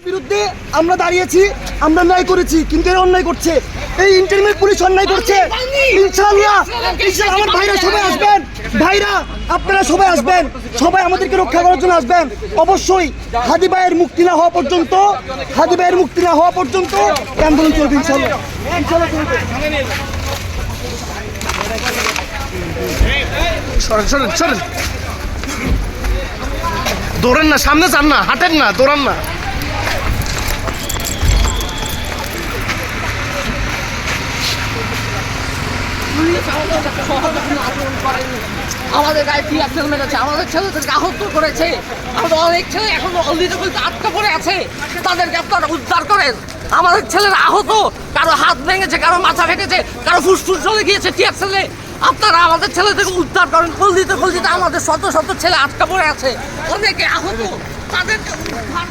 বিরুদ্ধে আমরা দাঁড়িয়েছি, আমরা ন্যায় করেছি, কিন্তু এরা অন্যায় করছে। এই ইন্টারমিডিয়েট পুলিশ অন্যায় করছে। ইনশাআল্লাহ আমার ভাইরা সবাই আসবেন, ভাইরা আপনারা সবাই আসবেন, সবাই আমাদেরকে রক্ষা করার জন্য আসবেন। অবশ্যই হাদি ভাইয়ের মুক্তি না হওয়া পর্যন্ত, হাদি ভাইয়ের মুক্তি না হওয়া পর্যন্ত আন্দোলন চলবে ইনশাআল্লাহ। সরেন সরেন সরেন, দৌড়েন না, সামনে যান না, হাঁটেন না, দৌড়ান না। আমাদের গায়ে কি আক্রমণ করেছে, আমাদের ছেলেদেরকে আহত করেছে, আমাদের অনেক ছেলে এখন অলরেডি আটকা পড়ে আছে, তাদেরকে আপনারা উদ্ধার করেন। আমাদের ছেলেরা আহত, কারো হাত ভেঙেছে, কারো মাথা ফেটেছে, কারো ফুসফুস চলে গিয়েছে টিয়ার ছেলে। আপনারা আমাদের ছেলেদেরকে উদ্ধার করেন। কলদিতে আমাদের শত শত ছেলে আটকা পড়ে আছে, অনেকে আহত, তাদেরকে উদ্ধার